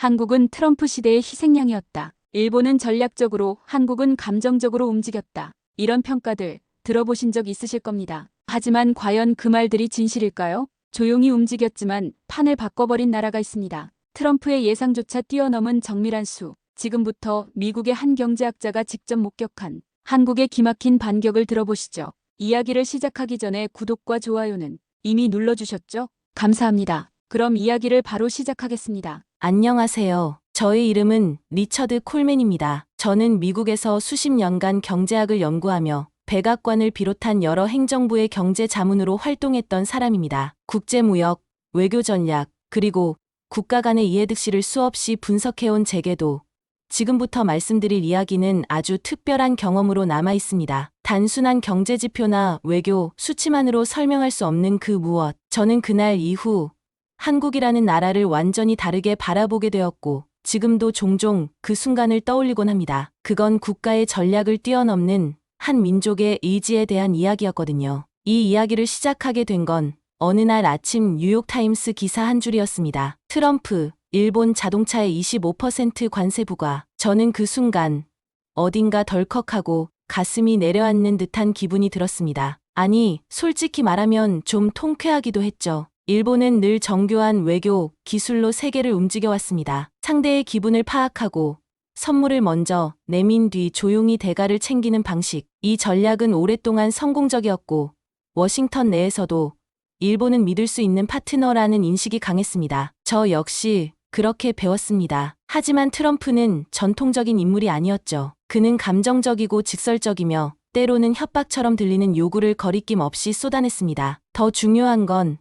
한국은 트럼프 시대의 희생양이었다. 일본은 전략적으로, 한국은 감정적으로 움직였다. 이런 평가들 들어보신 적 있으실 겁니다. 하지만 과연 그 말들이 진실일까요? 조용히 움직였지만 판을 바꿔버린 나라가 있습니다. 트럼프의 예상조차 뛰어넘은 정밀한 수. 지금부터 미국의 한 경제학자가 직접 목격한 한국의 기막힌 반격을 들어보시죠. 이야기를 시작하기 전에 구독과 좋아요는 이미 눌러주셨죠? 감사합니다. 그럼 이야기를 바로 시작하겠습니다. 안녕하세요. 저의 이름은 리처드 콜맨입니다. 저는 미국에서 수십 년간 경제학을 연구하며 백악관을 비롯한 여러 행정부의 경제 자문으로 활동했던 사람입니다. 국제무역, 외교 전략, 그리고 국가 간의 이해득실을 수없이 분석해온 제게도 지금부터 말씀드릴 이야기는 아주 특별한 경험으로 남아 있습니다. 단순한 경제 지표나 외교 수치만으로 설명할 수 없는 그 무엇. 저는 그날 이후 한국이라는 나라를 완전히 다르게 바라보게 되었고 지금도 종종 그 순간을 떠올리곤 합니다. 그건 국가의 전략을 뛰어넘는 한 민족의 의지에 대한 이야기였거든요. 이 이야기를 시작하게 된 건 어느 날 아침 뉴욕타임스 기사 한 줄이었습니다. 트럼프, 일본 자동차에 25% 관세 부과. 저는 그 순간 어딘가 덜컥하고 가슴이 내려앉는 듯한 기분이 들었습니다. 아니, 솔직히 말하면 좀 통쾌하기도 했죠. 일본은 늘 정교한 외교, 기술로 세계를 움직여왔습니다. 상대의 기분을 파악하고 선물을 먼저 내민 뒤 조용히 대가를 챙기는 방식. 이 전략은 오랫동안 성공적이었고 워싱턴 내에서도 일본은 믿을 수 있는 파트너라는 인식이 강했습니다. 저 역시 그렇게 배웠습니다. 하지만 트럼프는 전통적인 인물이 아니었죠. 그는 감정적이고 직설적이며 때로는 협박처럼 들리는 요구를 거리낌 없이 쏟아냈습니다. 더 중요한 건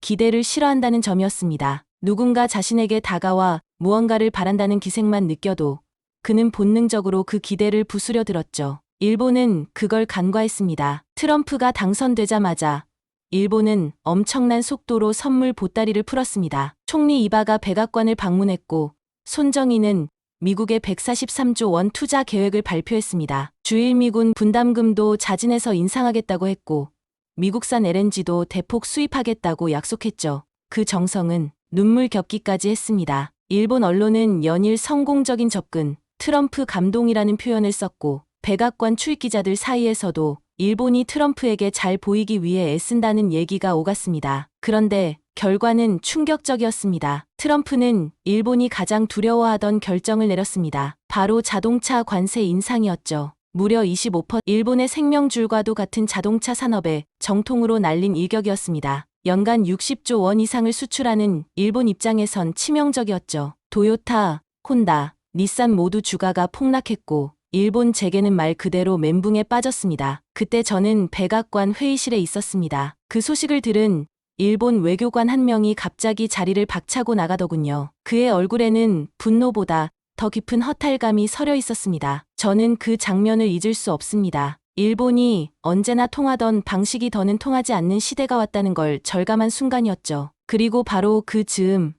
기대를 싫어한다는 점이었습니다. 누군가 자신에게 다가와 무언가를 바란다는 기색만 느껴도 그는 본능적으로 그 기대를 부수려 들었죠. 일본은 그걸 간과했습니다. 트럼프가 당선되자마자 일본은 엄청난 속도로 선물 보따리를 풀었습니다. 총리 이바가 백악관을 방문했고 손정희는 미국의 143조 원 투자 계획을 발표했습니다. 주일미군 분담금도 자진해서 인상하겠다고 했고 미국산 LNG도 대폭 수입하겠다고 약속했죠. 그 정성은 눈물겹기까지 했습니다. 일본 언론은 연일 성공적인 접근, 트럼프 감동이라는 표현을 썼고 백악관 출입기자들 사이에서도 일본이 트럼프에게 잘 보이기 위해 애쓴다는 얘기가 오갔습니다. 그런데 결과는 충격적이었습니다. 트럼프는 일본이 가장 두려워하던 결정을 내렸습니다. 바로 자동차 관세 인상이었죠. 무려 25%. 일본의 생명줄과도 같은 자동차 산업에 정통으로 날린 일격이었습니다. 연간 60조 원 이상을 수출하는 일본 입장에선 치명적이었죠. 도요타, 혼다, 닛산 모두 주가가 폭락했고 일본 재계는 말 그대로 멘붕에 빠졌습니다. 그때 저는 백악관 회의실에 있었습니다. 그 소식을 들은 일본 외교관 한 명이 갑자기 자리를 박차고 나가더군요. 그의 얼굴에는 분노보다 더 깊은 허탈감이 서려 있었습니다. 저는 그 장면을 잊을 수 없습니다. 일본이 언제나 통하던 방식이 더는 통하지 않는 시대가 왔다는 걸 절감한 순간이었죠. 그리고 바로 그 즈음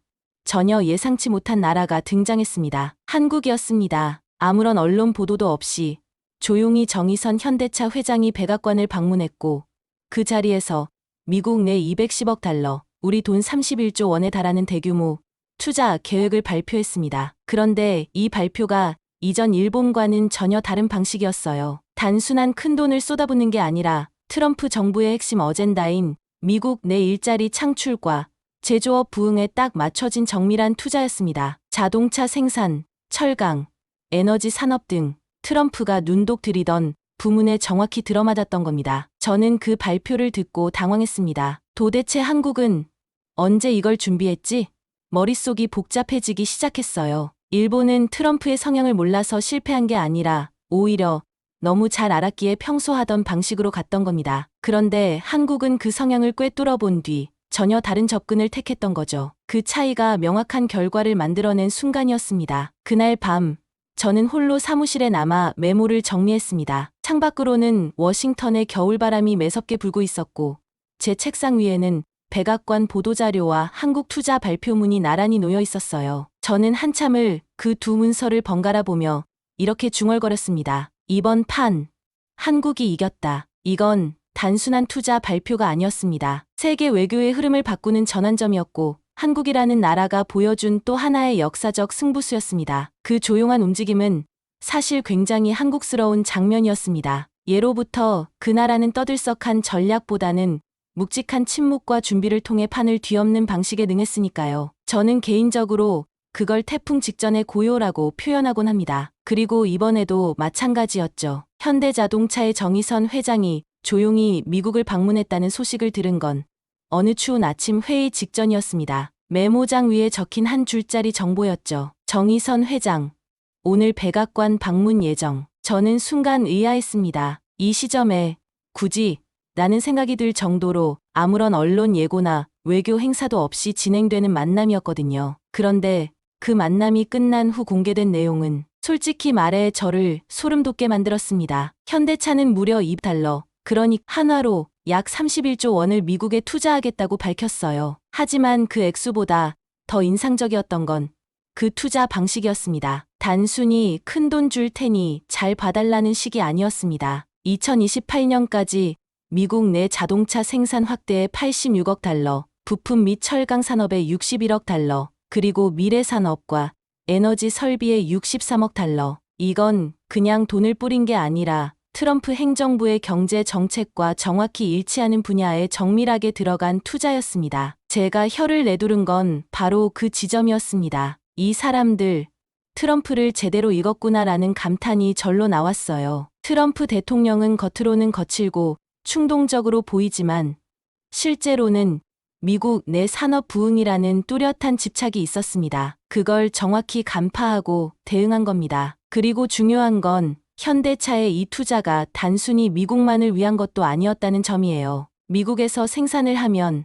전혀 예상치 못한 나라가 등장했습니다. 한국이었습니다. 아무런 언론 보도도 없이 조용히 정의선 현대차 회장이 백악관을 방문했고 그 자리에서 미국 내 210억 달러, 우리 돈 31조 원에 달하는 대규모 투자 계획을 발표했습니다. 그런데 이 발표가 이전 일본과는 전혀 다른 방식이었어요. 단순한 큰돈을 쏟아붓는 게 아니라 트럼프 정부의 핵심 어젠다인 미국 내 일자리 창출과 제조업 부흥에 딱 맞춰진 정밀한 투자였습니다. 자동차 생산, 철강, 에너지 산업 등 트럼프가 눈독 들이던 부문에 정확히 들어맞았던 겁니다. 저는 그 발표를 듣고 당황했습니다. 도대체 한국은 언제 이걸 준비했지? 머릿속이 복잡해지기 시작했어요. 일본은 트럼프의 성향을 몰라서 실패한 게 아니라 오히려 너무 잘 알았기에 평소 하던 방식으로 갔던 겁니다. 그런데 한국은 그 성향을 꿰뚫어 본 뒤 전혀 다른 접근을 택했던 거죠. 그 차이가 명확한 결과를 만들어낸 순간이었습니다. 그날 밤 저는 홀로 사무실에 남아 메모를 정리했습니다. 창밖으로는 워싱턴의 겨울바람이 매섭게 불고 있었고 제 책상 위에는 백악관 보도자료와 한국 투자 발표문이 나란히 놓여 있었어요. 저는 한참을 그 두 문서를 번갈아 보며 이렇게 중얼거렸습니다. 이번 판, 한국이 이겼다. 이건 단순한 투자 발표가 아니었습니다. 세계 외교의 흐름을 바꾸는 전환점이었고 한국이라는 나라가 보여준 또 하나의 역사적 승부수였습니다. 그 조용한 움직임은 사실 굉장히 한국스러운 장면이었습니다. 예로부터 그 나라는 떠들썩한 전략보다는 묵직한 침묵과 준비를 통해 판을 뒤엎는 방식에 능했으니까요. 저는 개인적으로 그걸 태풍 직전의 고요라고 표현하곤 합니다. 그리고 이번에도 마찬가지였죠. 현대자동차의 정의선 회장이 조용히 미국을 방문했다는 소식을 들은 건 어느 추운 아침 회의 직전이었습니다. 메모장 위에 적힌 한 줄짜리 정보였죠. 정의선 회장, 오늘 백악관 방문 예정. 저는 순간 의아했습니다. 이 시점에 굳이 라는 생각이 들 정도로 아무런 언론 예고나 외교 행사도 없이 진행되는 만남이었거든요. 그런데 그 만남이 끝난 후 공개된 내용은 솔직히 말해 저를 소름 돋게 만들었습니다. 현대차는 무려 $2달러, 그러니 한화로 약 31조 원을 미국에 투자하겠다고 밝혔어요. 하지만 그 액수보다 더 인상적이었던 건 그 투자 방식이었습니다. 단순히 큰돈 줄 테니 잘 봐달라는 식이 아니었습니다. 2028년까지 미국 내 자동차 생산 확대에 $86억 달러, 부품 및 철강 산업에 $61억 달러, 그리고 미래 산업과 에너지 설비에 $63억 달러. 이건 그냥 돈을 뿌린 게 아니라 트럼프 행정부의 경제 정책과 정확히 일치하는 분야에 정밀하게 들어간 투자였습니다. 제가 혀를 내두른 건 바로 그 지점이었습니다. 이 사람들, 트럼프를 제대로 읽었구나라는 감탄이 절로 나왔어요. 트럼프 대통령은 겉으로는 거칠고 충동적으로 보이지만 실제로는 미국 내 산업 부흥이라는 뚜렷한 집착이 있었습니다. 그걸 정확히 간파하고 대응한 겁니다. 그리고 중요한 건 현대차의 이 투자가 단순히 미국만을 위한 것도 아니었다는 점이에요. 미국에서 생산을 하면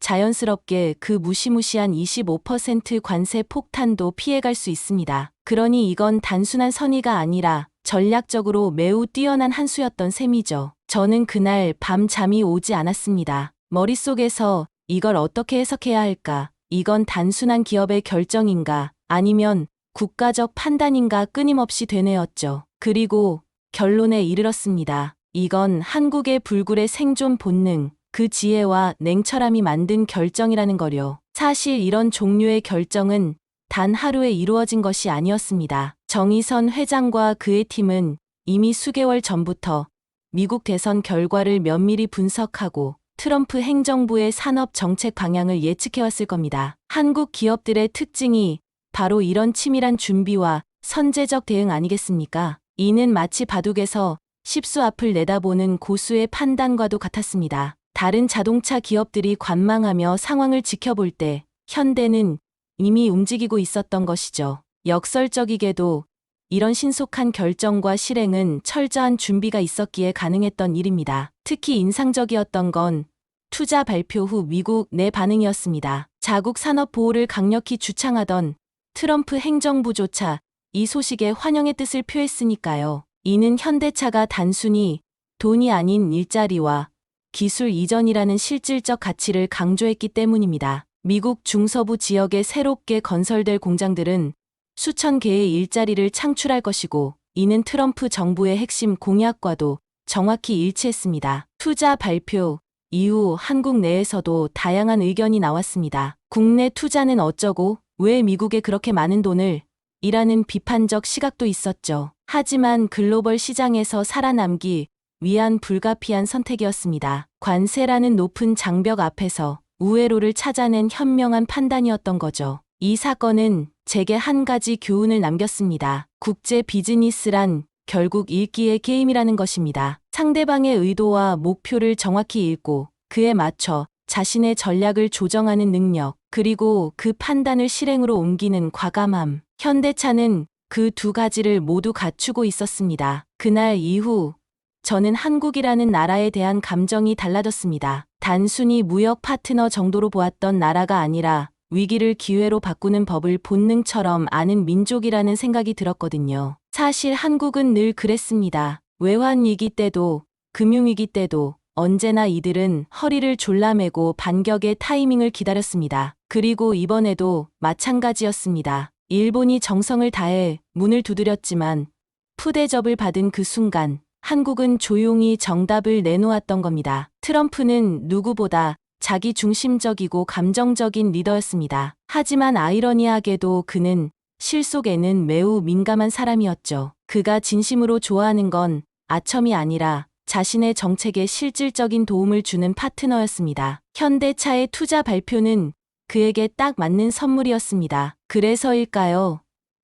자연스럽게 그 무시무시한 25% 관세 폭탄도 피해갈 수 있습니다. 그러니 이건 단순한 선의가 아니라 전략적으로 매우 뛰어난 한 수였던 셈이죠. 저는 그날 밤 잠이 오지 않았습니다. 머릿속에서 이걸 어떻게 해석해야 할까? 이건 단순한 기업의 결정인가? 아니면 국가적 판단인가 끊임없이 되뇌었죠. 그리고 결론에 이르렀습니다. 이건 한국의 불굴의 생존 본능, 그 지혜와 냉철함이 만든 결정이라는 거요. 사실 이런 종류의 결정은 단 하루에 이루어진 것이 아니었습니다. 정의선 회장과 그의 팀은 이미 수개월 전부터 미국 대선 결과를 면밀히 분석하고 트럼프 행정부의 산업 정책 방향을 예측해왔을 겁니다. 한국 기업들의 특징이 바로 이런 치밀한 준비와 선제적 대응 아니겠습니까? 이는 마치 바둑에서 십수 앞을 내다보는 고수의 판단과도 같았습니다. 다른 자동차 기업들이 관망하며 상황을 지켜볼 때 현대는 이미 움직이고 있었던 것이죠. 역설적이게도 이런 신속한 결정과 실행은 철저한 준비가 있었기에 가능했던 일입니다. 특히 인상적이었던 건 투자 발표 후 미국 내 반응이었습니다. 자국 산업 보호를 강력히 주창하던 트럼프 행정부조차 이 소식에 환영의 뜻을 표했으니까요. 이는 현대차가 단순히 돈이 아닌 일자리와 기술 이전이라는 실질적 가치를 강조했기 때문입니다. 미국 중서부 지역에 새롭게 건설될 공장들은 수천 개의 일자리를 창출할 것이고 이는 트럼프 정부의 핵심 공약과도 정확히 일치했습니다. 투자 발표 이후 한국 내에서도 다양한 의견이 나왔습니다. 국내 투자는 어쩌고 왜 미국에 그렇게 많은 돈을 이라는 비판적 시각도 있었죠. 하지만 글로벌 시장에서 살아남기 위한 불가피한 선택이었습니다. 관세라는 높은 장벽 앞에서 우회로를 찾아낸 현명한 판단이었던 거죠. 이 사건은 제게 한 가지 교훈을 남겼습니다. 국제 비즈니스란 결국 읽기의 게임이라는 것입니다. 상대방의 의도와 목표를 정확히 읽고 그에 맞춰 자신의 전략을 조정하는 능력, 그리고 그 판단을 실행으로 옮기는 과감함. 현대차는 그 두 가지를 모두 갖추고 있었습니다. 그날 이후 저는 한국이라는 나라에 대한 감정이 달라졌습니다. 단순히 무역 파트너 정도로 보았던 나라가 아니라 위기를 기회로 바꾸는 법을 본능처럼 아는 민족이라는 생각이 들었거든요. 사실 한국은 늘 그랬습니다. 외환위기 때도 금융위기 때도 언제나 이들은 허리를 졸라매고 반격의 타이밍을 기다렸습니다. 그리고 이번에도 마찬가지였습니다. 일본이 정성을 다해 문을 두드렸지만 푸대접을 받은 그 순간 한국은 조용히 정답을 내놓았던 겁니다. 트럼프는 누구보다 자기 중심적이고 감정적인 리더였습니다. 하지만 아이러니하게도 그는 실속에는 매우 민감한 사람이었죠. 그가 진심으로 좋아하는 건 아첨이 아니라 자신의 정책에 실질적인 도움을 주는 파트너였습니다. 현대차의 투자 발표는 그에게 딱 맞는 선물이었습니다. 그래서일까요?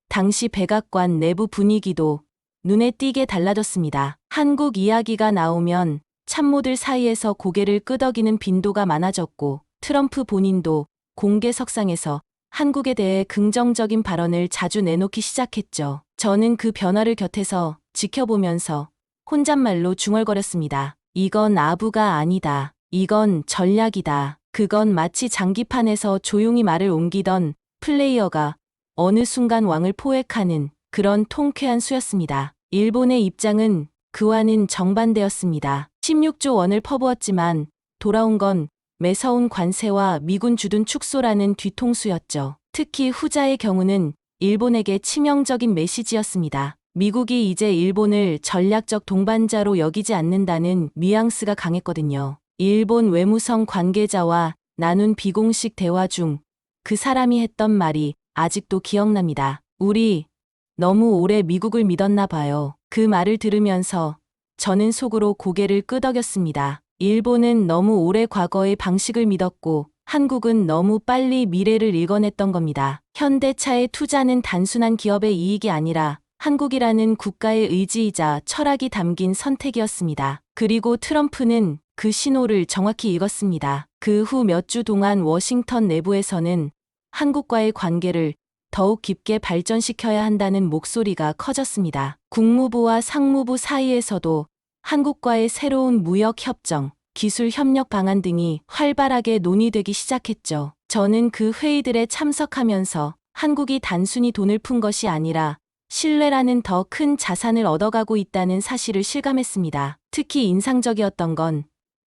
당시 백악관 내부 분위기도 눈에 띄게 달라졌습니다. 한국 이야기가 나오면 참모들 사이에서 고개를 끄덕이는 빈도가 많아졌고, 트럼프 본인도 공개석상에서 한국에 대해 긍정적인 발언을 자주 내놓기 시작했죠. 저는 그 변화를 곁에서 지켜보면서 혼잣말로 중얼거렸습니다. 이건 아부가 아니다. 이건 전략이다. 그건 마치 장기판에서 조용히 말을 옮기던 플레이어가 어느 순간 왕을 포획하는 그런 통쾌한 수였습니다. 일본의 입장은 그와는 정반대였습니다. 16조 원을 퍼부었지만 돌아온 건 매서운 관세와 미군 주둔 축소라는 뒤통수였죠. 특히 후자의 경우는 일본에게 치명적인 메시지였습니다. 미국이 이제 일본을 전략적 동반자로 여기지 않는다는 뉘앙스가 강했거든요. 일본 외무성 관계자와 나눈 비공식 대화 중 그 사람이 했던 말이 아직도 기억납니다. 우리 너무 오래 미국을 믿었나 봐요. 그 말을 들으면서 저는 속으로 고개를 끄덕였습니다. 일본은 너무 오래 과거의 방식을 믿었고 한국은 너무 빨리 미래를 읽어냈던 겁니다. 현대차의 투자는 단순한 기업의 이익이 아니라 한국이라는 국가의 의지이자 철학이 담긴 선택이었습니다. 그리고 트럼프는 그 신호를 정확히 읽었습니다. 그 후 몇 주 동안 워싱턴 내부에서는 한국과의 관계를 더욱 깊게 발전시켜야 한다는 목소리가 커졌습니다. 국무부와 상무부 사이에서도 한국과의 새로운 무역 협정, 기술 협력 방안 등이 활발하게 논의되기 시작했죠. 저는 그 회의들에 참석하면서 한국이 단순히 돈을 푼 것이 아니라 신뢰라는 더 큰 자산을 얻어가고 있다는 사실을 실감했습니다. 특히 인상적이었던 건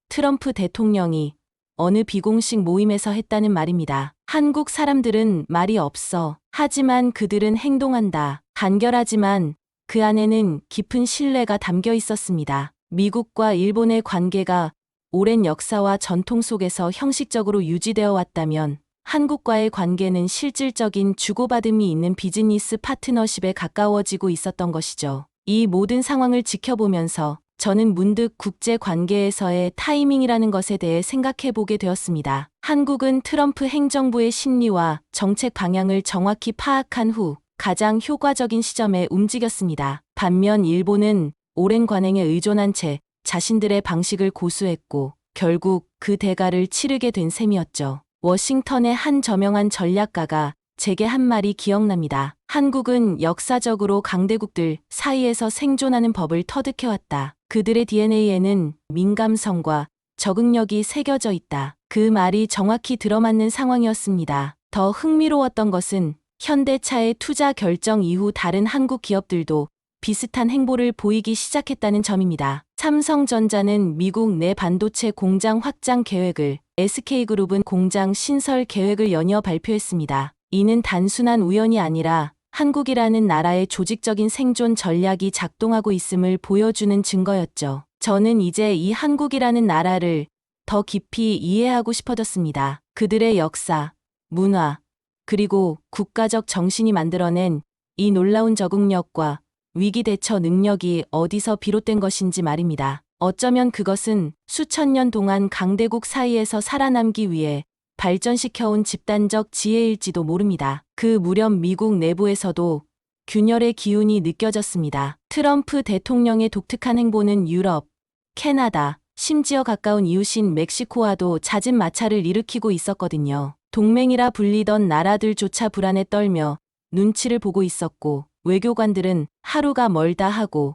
트럼프 대통령이 어느 비공식 모임에서 했다는 말입니다. 한국 사람들은 말이 없어. 하지만 그들은 행동한다. 간결하지만 그 안에는 깊은 신뢰가 담겨 있었습니다. 미국과 일본의 관계가 오랜 역사와 전통 속에서 형식적으로 유지되어 왔다면 한국과의 관계는 실질적인 주고받음이 있는 비즈니스 파트너십에 가까워지고 있었던 것이죠. 이 모든 상황을 지켜보면서 저는 문득 국제 관계에서의 타이밍이라는 것에 대해 생각해 보게 되었습니다. 한국은 트럼프 행정부의 심리와 정책 방향을 정확히 파악한 후 가장 효과적인 시점에 움직였습니다. 반면 일본은 오랜 관행에 의존한 채 자신들의 방식을 고수했고 결국 그 대가를 치르게 된 셈이었죠. 워싱턴의 한 저명한 전략가가 제게 한 말이 기억납니다. 한국은 역사적으로 강대국들 사이에서 생존하는 법을 터득해왔다. 그들의 DNA에는 민감성과 적응력이 새겨져 있다. 그 말이 정확히 들어맞는 상황이었습니다. 더 흥미로웠던 것은 현대차의 투자 결정 이후 다른 한국 기업들도 비슷한 행보를 보이기 시작했다는 점입니다. 삼성전자는 미국 내 반도체 공장 확장 계획을, SK그룹은 공장 신설 계획을 연이어 발표했습니다. 이는 단순한 우연이 아니라 한국이라는 나라의 조직적인 생존 전략이 작동하고 있음을 보여주는 증거였죠. 저는 이제 이 한국이라는 나라를 더 깊이 이해하고 싶어졌습니다. 그들의 역사, 문화, 그리고 국가적 정신이 만들어낸 이 놀라운 적응력과 위기 대처 능력이 어디서 비롯된 것인지 말입니다. 어쩌면 그것은 수천 년 동안 강대국 사이에서 살아남기 위해 발전시켜온 집단적 지혜일지도 모릅니다. 그 무렵 미국 내부에서도 균열의 기운이 느껴졌습니다. 트럼프 대통령의 독특한 행보는 유럽, 캐나다, 심지어 가까운 이웃인 멕시코와도 잦은 마찰을 일으키고 있었거든요. 동맹이라 불리던 나라들조차 불안에 떨며 눈치를 보고 있었고 외교관들은 하루가 멀다 하고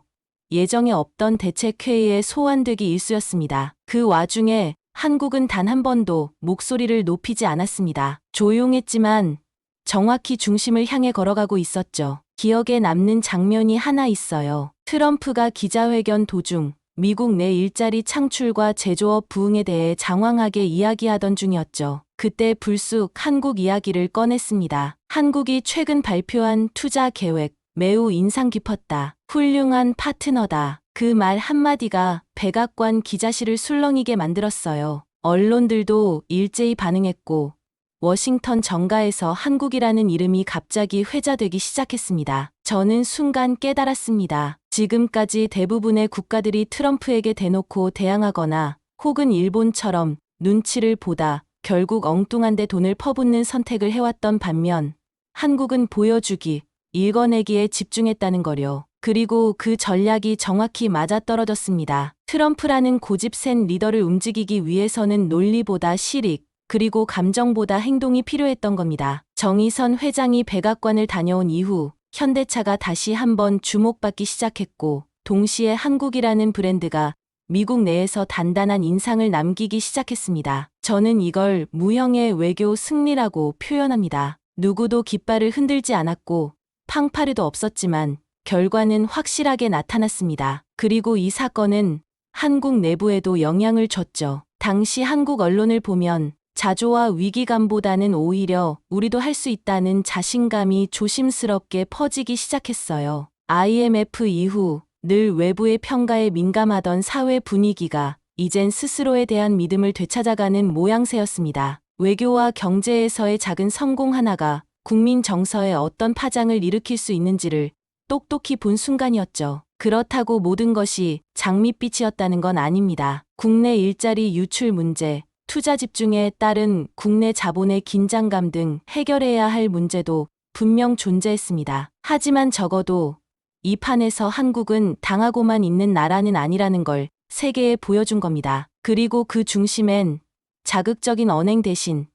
예정에 없던 대책회의에 소환되기 일쑤였습니다. 그 와중에 한국은 단 한 번도 목소리를 높이지 않았습니다. 조용했지만 정확히 중심을 향해 걸어가고 있었죠. 기억에 남는 장면이 하나 있어요. 트럼프가 기자회견 도중 미국 내 일자리 창출과 제조업 부흥에 대해 장황하게 이야기하던 중이었죠. 그때 불쑥 한국 이야기를 꺼냈습니다. 한국이 최근 발표한 투자 계획 매우 인상 깊었다. 훌륭한 파트너다. 그 말 한마디가 백악관 기자실을 술렁이게 만들었어요. 언론들도 일제히 반응했고 워싱턴 정가에서 한국이라는 이름이 갑자기 회자되기 시작했습니다. 저는 순간 깨달았습니다. 지금까지 대부분의 국가들이 트럼프에게 대놓고 대항하거나 혹은 일본처럼 눈치를 보다 결국 엉뚱한 데 돈을 퍼붓는 선택을 해왔던 반면 한국은 보여주기, 읽어내기에 집중했다는 거요. 그리고 그 전략이 정확히 맞아떨어졌습니다. 트럼프라는 고집센 리더를 움직이기 위해서는 논리보다 실익, 그리고 감정보다 행동이 필요했던 겁니다. 정의선 회장이 백악관을 다녀온 이후 현대차가 다시 한번 주목받기 시작했고 동시에 한국이라는 브랜드가 미국 내에서 단단한 인상을 남기기 시작했습니다. 저는 이걸 무형의 외교 승리라고 표현합니다. 누구도 깃발을 흔들지 않았고 팡파르도 없었지만 결과는 확실하게 나타났습니다. 그리고 이 사건은 한국 내부에도 영향을 줬죠. 당시 한국 언론을 보면 자조와 위기감보다는 오히려 우리도 할 수 있다는 자신감이 조심스럽게 퍼지기 시작했어요. IMF 이후 늘 외부의 평가에 민감하던 사회 분위기가 이젠 스스로에 대한 믿음을 되찾아가는 모양새였습니다. 외교와 경제에서의 작은 성공 하나가 국민 정서에 어떤 파장을 일으킬 수 있는지를 똑똑히 본 순간이었죠. 그렇다고 모든 것이 장밋빛이었다는 건 아닙니다. 국내 일자리 유출 문제, 투자 집중에 따른 국내 자본의 긴장감 등 해결해야 할 문제도 분명 존재했습니다. 하지만 적어도 이 판에서 한국은 당하고만 있는 나라는 아니라는 걸 세계에 보여준 겁니다. 그리고 그 중심엔 자극적인 언행 대신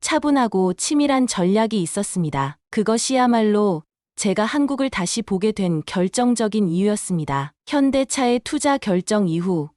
차분하고 치밀한 전략이 있었습니다. 그것이야말로 제가 한국을 다시 보게 된 결정적인 이유였습니다. 현대차의 투자 결정 이후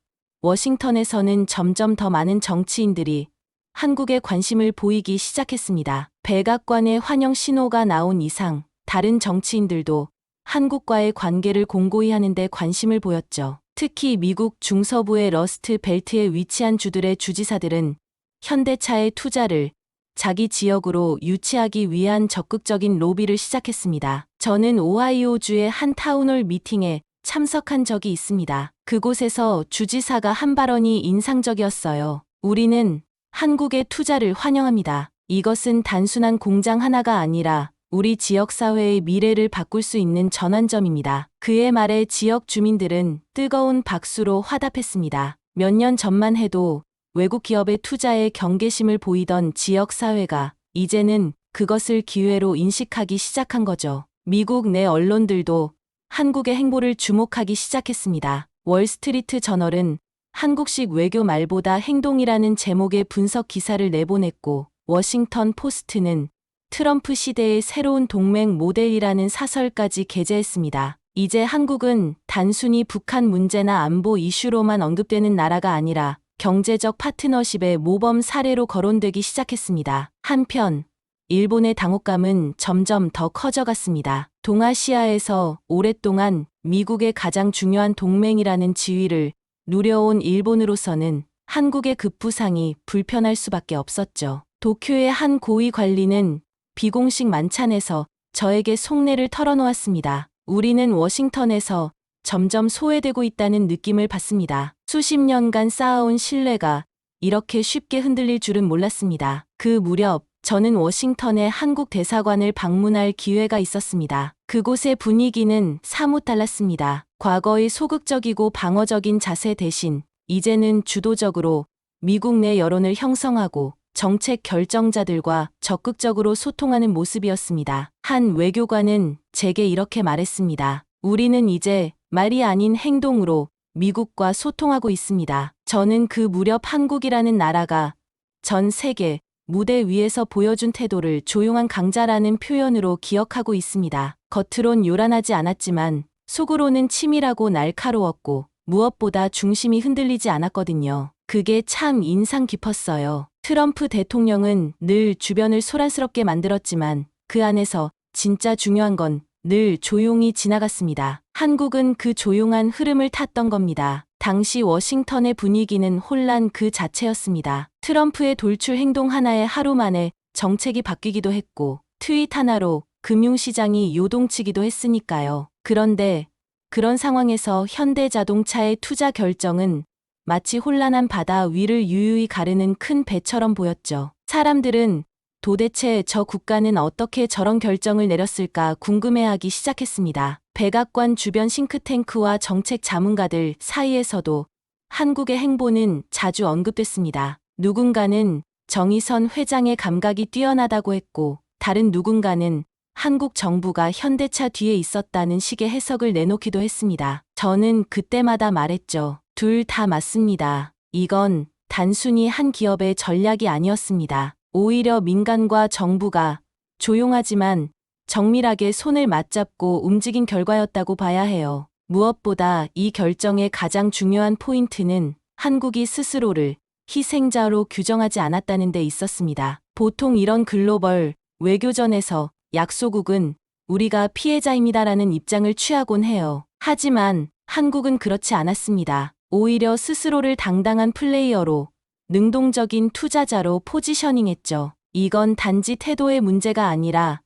워싱턴에서는 점점 더 많은 정치인들이 한국에 관심을 보이기 시작했습니다. 백악관의 환영 신호가 나온 이상 다른 정치인들도 한국과의 관계를 공고히 하는데 관심을 보였죠. 특히 미국 중서부의 러스트 벨트에 위치한 주들의 주지사들은 현대차의 투자를 자기 지역으로 유치하기 위한 적극적인 로비를 시작했습니다. 저는 오하이오주의 한 타운홀 미팅에 참석한 적이 있습니다. 그곳에서 주지사가 한 발언이 인상적이었어요. 우리는 한국의 투자를 환영합니다. 이것은 단순한 공장 하나가 아니라 우리 지역사회의 미래를 바꿀 수 있는 전환점입니다. 그의 말에 지역 주민들은 뜨거운 박수로 화답했습니다. 몇 년 전만 해도 외국 기업의 투자에 경계심을 보이던 지역사회가 이제는 그것을 기회로 인식하기 시작한 거죠. 미국 내 언론들도 한국의 행보를 주목하기 시작했습니다. 월스트리트 저널은 한국식 외교 말보다 행동이라는 제목의 분석 기사를 내보냈고 워싱턴 포스트는 트럼프 시대의 새로운 동맹 모델이라는 사설까지 게재했습니다. 이제 한국은 단순히 북한 문제나 안보 이슈로만 언급되는 나라가 아니라 경제적 파트너십의 모범 사례로 거론되기 시작했습니다. 한편 일본의 당혹감은 점점 더 커져갔습니다. 동아시아에서 오랫동안 미국의 가장 중요한 동맹이라는 지위를 누려온 일본으로서는 한국의 급부상이 불편할 수밖에 없었죠. 도쿄의 한 고위 관리는 비공식 만찬에서 저에게 속내를 털어놓았습니다. 우리는 워싱턴에서 점점 소외되고 있다는 느낌을 받습니다. 수십 년간 쌓아온 신뢰가 이렇게 쉽게 흔들릴 줄은 몰랐습니다. 그 무렵 저는 워싱턴의 한국 대사관을 방문할 기회가 있었습니다. 그곳의 분위기는 사뭇 달랐습니다. 과거의 소극적이고 방어적인 자세 대신 이제는 주도적으로 미국 내 여론을 형성하고 정책 결정자들과 적극적으로 소통하는 모습이었습니다. 한 외교관은 제게 이렇게 말했습니다. 우리는 이제 말이 아닌 행동으로 미국과 소통하고 있습니다. 저는 그 무렵 한국이라는 나라가 전 세계 무대 위에서 보여준 태도를 조용한 강자라는 표현으로 기억하고 있습니다. 겉으론 요란하지 않았지만 속으로는 치밀하고 날카로웠고 무엇보다 중심이 흔들리지 않았거든요. 그게 참 인상 깊었어요. 트럼프 대통령은 늘 주변을 소란스럽게 만들었지만 그 안에서 진짜 중요한 건 늘 조용히 지나갔습니다. 한국은 그 조용한 흐름을 탔던 겁니다. 당시 워싱턴의 분위기는 혼란 그 자체였습니다. 트럼프의 돌출 행동 하나에 하루 만에 정책이 바뀌기도 했고 트윗 하나로 금융시장이 요동치기도 했으니까요. 그런데 그런 상황에서 현대자동차의 투자 결정은 마치 혼란한 바다 위를 유유히 가르는 큰 배처럼 보였죠. 사람들은 도대체 저 국가는 어떻게 저런 결정을 내렸을까 궁금해하기 시작했습니다. 백악관 주변 싱크탱크와 정책 자문가들 사이에서도 한국의 행보는 자주 언급됐습니다. 누군가는 정의선 회장의 감각이 뛰어나다고 했고, 다른 누군가는 한국 정부가 현대차 뒤에 있었다는 식의 해석을 내놓기도 했습니다. 저는 그때마다 말했죠. 둘 다 맞습니다. 이건 단순히 한 기업의 전략이 아니었습니다. 오히려 민간과 정부가 조용하지만 정밀하게 손을 맞잡고 움직인 결과였다고 봐야 해요. 무엇보다 이 결정의 가장 중요한 포인트는 한국이 스스로를 희생자로 규정하지 않았다는 데 있었습니다. 보통 이런 글로벌 외교전에서 약소국은 우리가 피해자입니다라는 입장을 취하곤 해요. 하지만 한국은 그렇지 않았습니다. 오히려 스스로를 당당한 플레이어로, 능동적인 투자자로 포지셔닝했죠. 이건 단지 태도의 문제가 아니라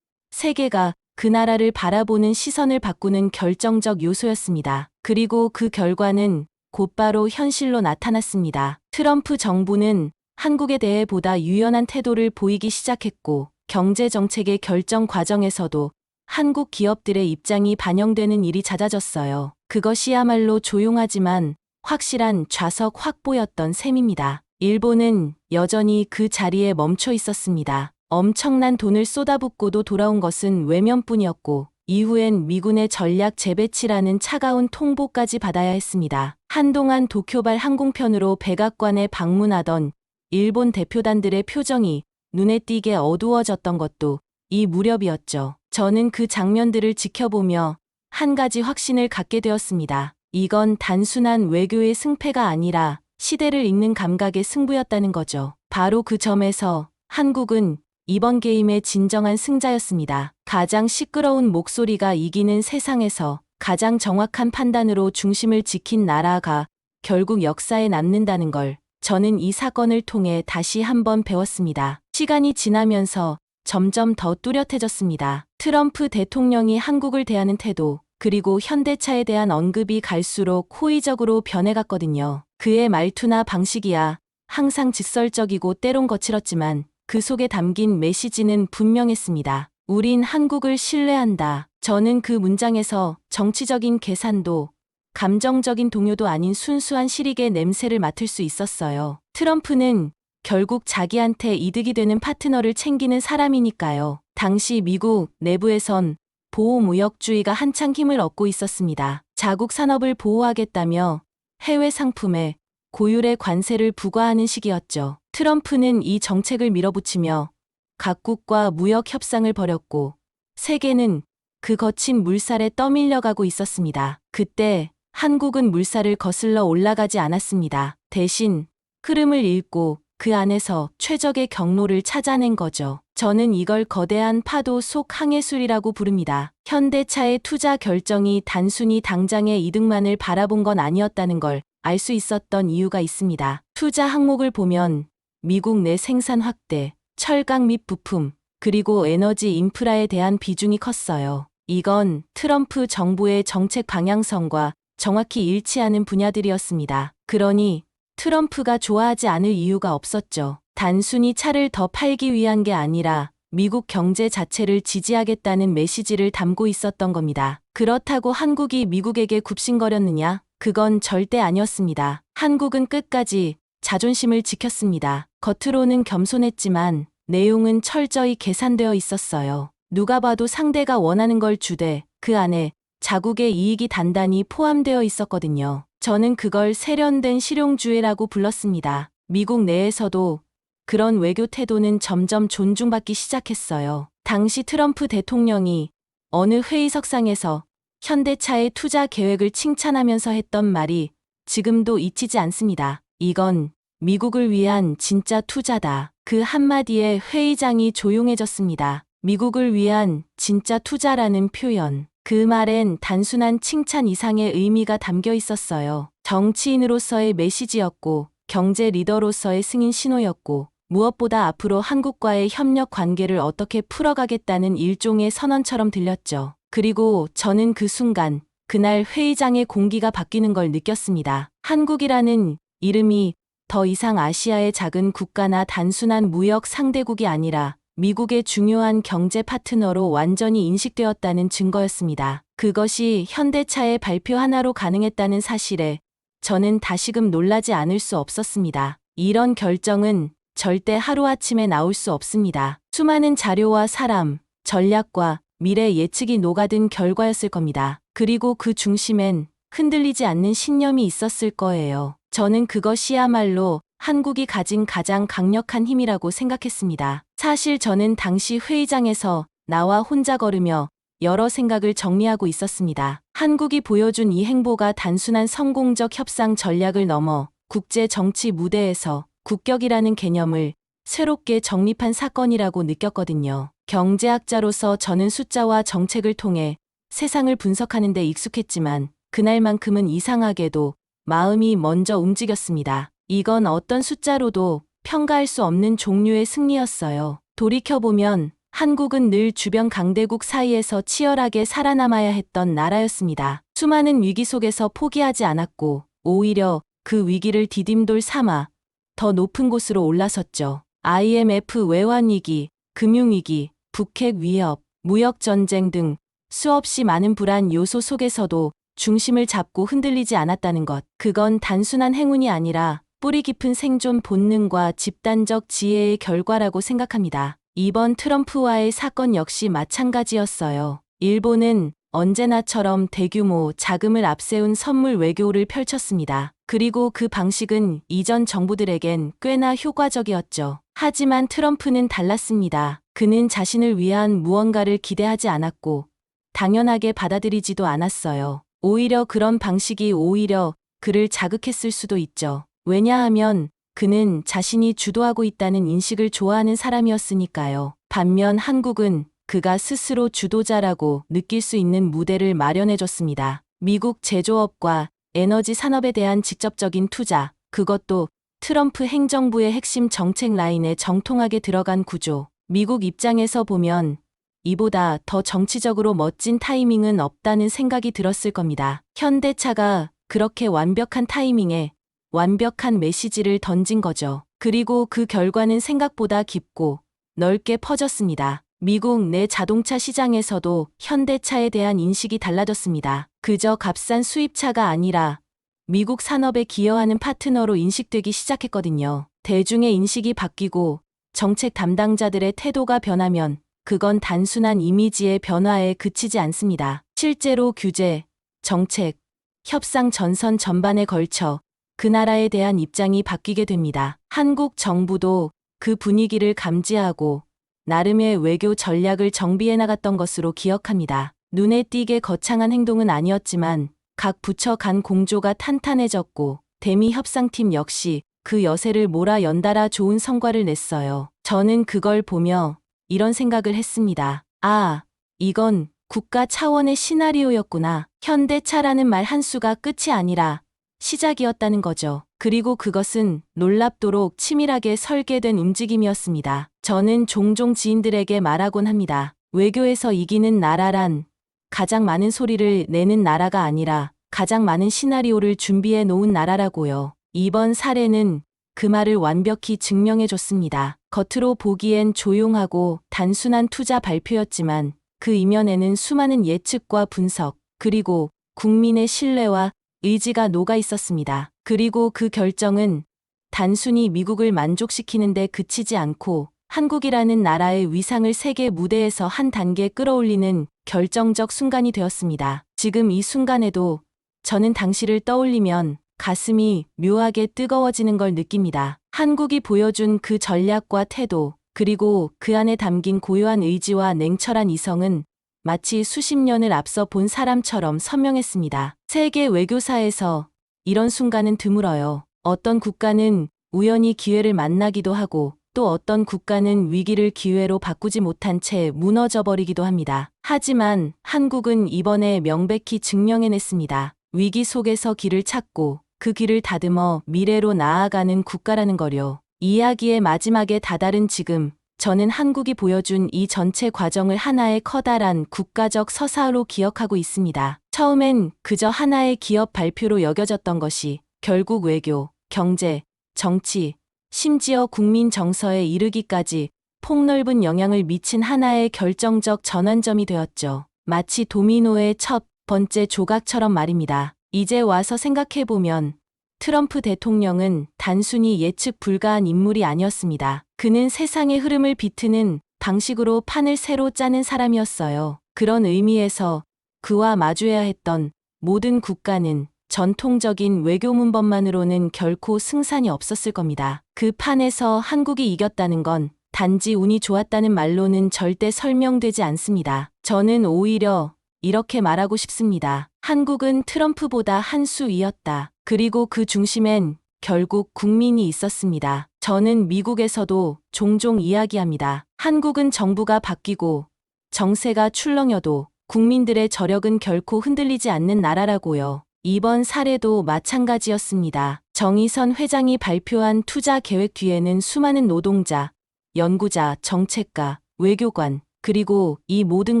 세계가 그 나라를 바라보는 시선을 바꾸는 결정적 요소였습니다. 그리고 그 결과는 곧바로 현실로 나타났습니다. 트럼프 정부는 한국에 대해 보다 유연한 태도를 보이기 시작했고, 경제정책의 결정 과정에서도 한국 기업들의 입장이 반영되는 일이 잦아졌어요. 그것이야말로 조용하지만 확실한 좌석 확보였던 셈입니다. 일본은 여전히 그 자리에 멈춰 있었습니다. 엄청난 돈을 쏟아붓고도 돌아온 것은 외면뿐이었고, 이후엔 미군의 전략 재배치라는 차가운 통보까지 받아야 했습니다. 한동안 도쿄발 항공편으로 백악관에 방문하던 일본 대표단들의 표정이 눈에 띄게 어두워졌던 것도 이 무렵이었죠. 저는 그 장면들을 지켜보며 한 가지 확신을 갖게 되었습니다. 이건 단순한 외교의 승패가 아니라 시대를 읽는 감각의 승부였다는 거죠. 바로 그 점에서 한국은 이번 게임의 진정한 승자였습니다. 가장 시끄러운 목소리가 이기는 세상에서 가장 정확한 판단으로 중심을 지킨 나라가 결국 역사에 남는다는 걸 저는 이 사건을 통해 다시 한번 배웠습니다. 시간이 지나면서 점점 더 뚜렷해졌습니다. 트럼프 대통령이 한국을 대하는 태도, 그리고 현대차에 대한 언급이 갈수록 호의적으로 변해갔거든요. 그의 말투나 방식이야 항상 직설적이고 때론 거칠었지만 그 속에 담긴 메시지는 분명했습니다. 우린 한국을 신뢰한다. 저는 그 문장에서 정치적인 계산도 감정적인 동요도 아닌 순수한 실익의 냄새를 맡을 수 있었어요. 트럼프는 결국 자기한테 이득이 되는 파트너를 챙기는 사람이니까요. 당시 미국 내부에선 보호무역주의가 한창 힘을 얻고 있었습니다. 자국 산업을 보호하겠다며 해외 상품에 고율의 관세를 부과하는 시기였죠. 트럼프는 이 정책을 밀어붙이며 각국과 무역 협상을 벌였고, 세계는 그 거친 물살에 떠밀려가고 있었습니다. 그때 한국은 물살을 거슬러 올라가지 않았습니다. 대신 흐름을 읽고 그 안에서 최적의 경로를 찾아낸 거죠. 저는 이걸 거대한 파도 속 항해술이라고 부릅니다. 현대차의 투자 결정이 단순히 당장의 이득만을 바라본 건 아니었다는 걸 알 수 있었던 이유가 있습니다. 투자 항목을 보면 미국 내 생산 확대, 철강 및 부품, 그리고 에너지 인프라에 대한 비중이 컸어요. 이건 트럼프 정부의 정책 방향성과 정확히 일치하는 분야들이었습니다. 그러니 트럼프가 좋아하지 않을 이유가 없었죠. 단순히 차를 더 팔기 위한 게 아니라 미국 경제 자체를 지지하겠다는 메시지를 담고 있었던 겁니다. 그렇다고 한국이 미국에게 굽신거렸느냐? 그건 절대 아니었습니다. 한국은 끝까지 자존심을 지켰습니다. 겉으로는 겸손했지만 내용은 철저히 계산되어 있었어요. 누가 봐도 상대가 원하는 걸 주되 그 안에 자국의 이익이 단단히 포함되어 있었거든요. 저는 그걸 세련된 실용주의라고 불렀습니다. 미국 내에서도 그런 외교 태도는 점점 존중받기 시작했어요. 당시 트럼프 대통령이 어느 회의석상에서 현대차의 투자 계획을 칭찬하면서 했던 말이 지금도 잊히지 않습니다. 이건 미국을 위한 진짜 투자다. 그 한마디에 회의장이 조용해졌습니다. 미국을 위한 진짜 투자라는 표현. 그 말엔 단순한 칭찬 이상의 의미가 담겨 있었어요. 정치인으로서의 메시지였고, 경제 리더로서의 승인 신호였고, 무엇보다 앞으로 한국과의 협력 관계를 어떻게 풀어가겠다는 일종의 선언처럼 들렸죠. 그리고 저는 그 순간, 그날 회의장의 공기가 바뀌는 걸 느꼈습니다. 한국이라는 이름이 더 이상 아시아의 작은 국가나 단순한 무역 상대국이 아니라 미국의 중요한 경제 파트너로 완전히 인식되었다는 증거였습니다. 그것이 현대차의 발표 하나로 가능했다는 사실에 저는 다시금 놀라지 않을 수 없었습니다. 이런 결정은 절대 하루아침에 나올 수 없습니다. 수많은 자료와 사람, 전략과 미래 예측이 녹아든 결과였을 겁니다. 그리고 그 중심엔 흔들리지 않는 신념이 있었을 거예요. 저는 그것이야말로 한국이 가진 가장 강력한 힘이라고 생각했습니다. 사실 저는 당시 회의장에서 나와 혼자 걸으며 여러 생각을 정리하고 있었습니다. 한국이 보여준 이 행보가 단순한 성공적 협상 전략을 넘어 국제 정치 무대에서 국격이라는 개념을 새롭게 정립한 사건이라고 느꼈거든요. 경제학자로서 저는 숫자와 정책을 통해 세상을 분석하는 데 익숙했지만 그날만큼은 이상하게도 마음이 먼저 움직였습니다. 이건 어떤 숫자로도 평가할 수 없는 종류의 승리였어요. 돌이켜보면 한국은 늘 주변 강대국 사이에서 치열하게 살아남아야 했던 나라였습니다. 수많은 위기 속에서 포기하지 않았고 오히려 그 위기를 디딤돌 삼아 더 높은 곳으로 올라섰죠. IMF 외환위기, 금융위기, 북핵 위협, 무역전쟁 등 수없이 많은 불안 요소 속에서도 중심을 잡고 흔들리지 않았다는 것. 그건 단순한 행운이 아니라 뿌리 깊은 생존 본능과 집단적 지혜의 결과라고 생각합니다. 이번 트럼프와의 사건 역시 마찬가지였어요. 일본은 언제나처럼 대규모 자금을 앞세운 선물 외교를 펼쳤습니다. 그리고 그 방식은 이전 정부들에겐 꽤나 효과적이었죠. 하지만 트럼프는 달랐습니다. 그는 자신을 위한 무언가를 기대하지 않았고 당연하게 받아들이지도 않았어요. 오히려 그런 방식이 오히려 그를 자극했을 수도 있죠. 왜냐하면 그는 자신이 주도하고 있다는 인식을 좋아하는 사람이었으니까요. 반면 한국은 그가 스스로 주도자라고 느낄 수 있는 무대를 마련해줬습니다. 미국 제조업과 에너지 산업에 대한 직접적인 투자, 그것도 트럼프 행정부의 핵심 정책 라인에 정통하게 들어간 구조. 미국 입장에서 보면 이보다 더 정치적으로 멋진 타이밍은 없다는 생각이 들었을 겁니다. 현대차가 그렇게 완벽한 타이밍에 완벽한 메시지를 던진 거죠. 그리고 그 결과는 생각보다 깊고 넓게 퍼졌습니다. 미국 내 자동차 시장에서도 현대차에 대한 인식이 달라졌습니다. 그저 값싼 수입차가 아니라 미국 산업에 기여하는 파트너로 인식되기 시작했거든요. 대중의 인식이 바뀌고 정책 담당자들의 태도가 변하면 그건 단순한 이미지의 변화에 그치지 않습니다. 실제로 규제, 정책, 협상 전선 전반에 걸쳐 그 나라에 대한 입장이 바뀌게 됩니다. 한국 정부도 그 분위기를 감지하고 나름의 외교 전략을 정비해 나갔던 것으로 기억합니다. 눈에 띄게 거창한 행동은 아니었지만 각 부처 간 공조가 탄탄해졌고 대미 협상팀 역시 그 여세를 몰아 연달아 좋은 성과를 냈어요. 저는 그걸 보며 이런 생각을 했습니다. 아, 이건 국가 차원의 시나리오였구나. 현대차라는 말 한 수가 끝이 아니라 시작이었다는 거죠. 그리고 그것은 놀랍도록 치밀하게 설계된 움직임이었습니다. 저는 종종 지인들에게 말하곤 합니다. 외교에서 이기는 나라란 가장 많은 소리를 내는 나라가 아니라 가장 많은 시나리오를 준비해 놓은 나라라고요. 이번 사례는 그 말을 완벽히 증명해 줬습니다. 겉으로 보기엔 조용하고 단순한 투자 발표였지만 그 이면에는 수많은 예측과 분석, 그리고 국민의 신뢰와 의지가 녹아 있었습니다. 그리고 그 결정은 단순히 미국을 만족시키는 데 그치지 않고 한국이라는 나라의 위상을 세계 무대에서 한 단계 끌어올리는 결정적 순간이 되었습니다. 지금 이 순간에도 저는 당시를 떠올리면 가슴이 묘하게 뜨거워지는 걸 느낍니다. 한국이 보여준 그 전략과 태도, 그리고 그 안에 담긴 고요한 의지와 냉철한 이성은 마치 수십 년을 앞서 본 사람처럼 선명했습니다. 세계 외교사에서 이런 순간은 드물어요. 어떤 국가는 우연히 기회를 만나기도 하고 또 어떤 국가는 위기를 기회로 바꾸지 못한 채 무너져버리기도 합니다. 하지만 한국은 이번에 명백히 증명해냈습니다. 위기 속에서 길을 찾고 그 길을 다듬어 미래로 나아가는 국가라는 거요. 이야기의 마지막에 다다른 지금, 저는 한국이 보여준 이 전체 과정을 하나의 커다란 국가적 서사로 기억하고 있습니다. 처음엔 그저 하나의 기업 발표로 여겨졌던 것이 결국 외교, 경제, 정치, 심지어 국민 정서에 이르기까지 폭넓은 영향을 미친 하나의 결정적 전환점이 되었죠. 마치 도미노의 첫 번째 조각처럼 말입니다. 이제 와서 생각해보면 트럼프 대통령은 단순히 예측 불가한 인물이 아니었습니다. 그는 세상의 흐름을 비트는 방식으로 판을 새로 짜는 사람이었어요. 그런 의미에서 그와 마주해야 했던 모든 국가는 전통적인 외교 문법만으로는 결코 승산이 없었을 겁니다. 그 판에서 한국이 이겼다는 건 단지 운이 좋았다는 말로는 절대 설명되지 않습니다. 저는 오히려 이렇게 말하고 싶습니다. 한국은 트럼프보다 한 수 위였다. 그리고 그 중심엔 결국 국민이 있었습니다. 저는 미국에서도 종종 이야기합니다. 한국은 정부가 바뀌고 정세가 출렁여도 국민들의 저력은 결코 흔들리지 않는 나라라고요. 이번 사례도 마찬가지였습니다. 정의선 회장이 발표한 투자 계획 뒤에는 수많은 노동자, 연구자, 정책가, 외교관, 그리고 이 모든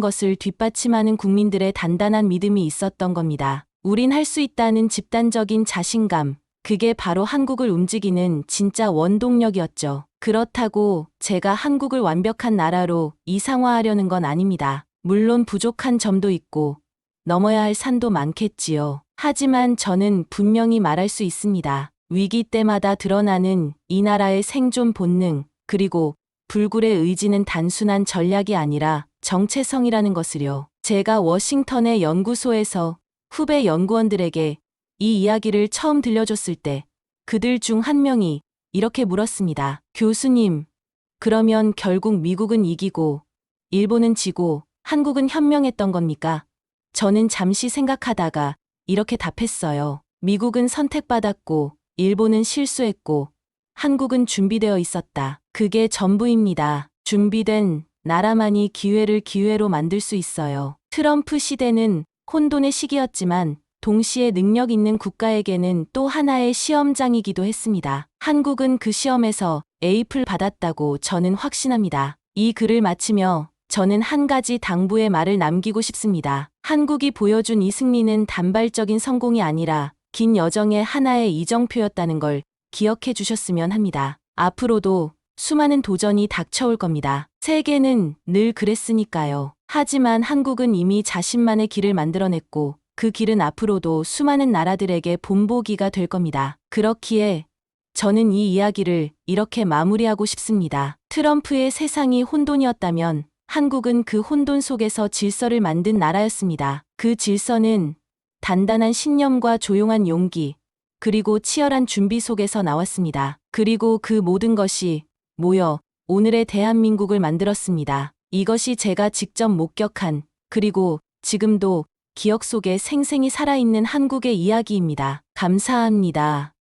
것을 뒷받침하는 국민들의 단단한 믿음이 있었던 겁니다. 우린 할 수 있다는 집단적인 자신감, 그게 바로 한국을 움직이는 진짜 원동력이었죠. 그렇다고 제가 한국을 완벽한 나라로 이상화하려는 건 아닙니다. 물론 부족한 점도 있고 넘어야 할 산도 많겠지요. 하지만 저는 분명히 말할 수 있습니다. 위기 때마다 드러나는 이 나라의 생존 본능, 그리고 불굴의 의지는 단순한 전략이 아니라 정체성이라는 것을요. 제가 워싱턴의 연구소에서 후배 연구원들에게 이 이야기를 처음 들려줬을 때 그들 중 한 명이 이렇게 물었습니다. 교수님, 그러면 결국 미국은 이기고 일본은 지고 한국은 현명했던 겁니까? 저는 잠시 생각하다가 이렇게 답했어요. 미국은 선택받았고 일본은 실수했고 한국은 준비되어 있었다. 그게 전부입니다. 준비된 나라만이 기회를 기회로 만들 수 있어요. 트럼프 시대는 혼돈의 시기였지만 동시에 능력 있는 국가에게는 또 하나의 시험장이기도 했습니다. 한국은 그 시험에서 A플 받았다고 저는 확신합니다. 이 글을 마치며 저는 한 가지 당부의 말을 남기고 싶습니다. 한국이 보여준 이 승리는 단발적인 성공이 아니라 긴 여정의 하나의 이정표였다는 걸 기억해 주셨으면 합니다. 앞으로도 수많은 도전이 닥쳐올 겁니다. 세계는 늘 그랬으니까요. 하지만 한국은 이미 자신만의 길을 만들어냈고 그 길은 앞으로도 수많은 나라들에게 본보기가 될 겁니다. 그렇기에 저는 이 이야기를 이렇게 마무리하고 싶습니다. 트럼프의 세상이 혼돈이었다면 한국은 그 혼돈 속에서 질서를 만든 나라였습니다. 그 질서는 단단한 신념과 조용한 용기, 그리고 치열한 준비 속에서 나왔습니다. 그리고 그 모든 것이 모여 오늘의 대한민국을 만들었습니다. 이것이 제가 직접 목격한, 그리고 지금도 기억 속에 생생히 살아있는 한국의 이야기입니다. 감사합니다.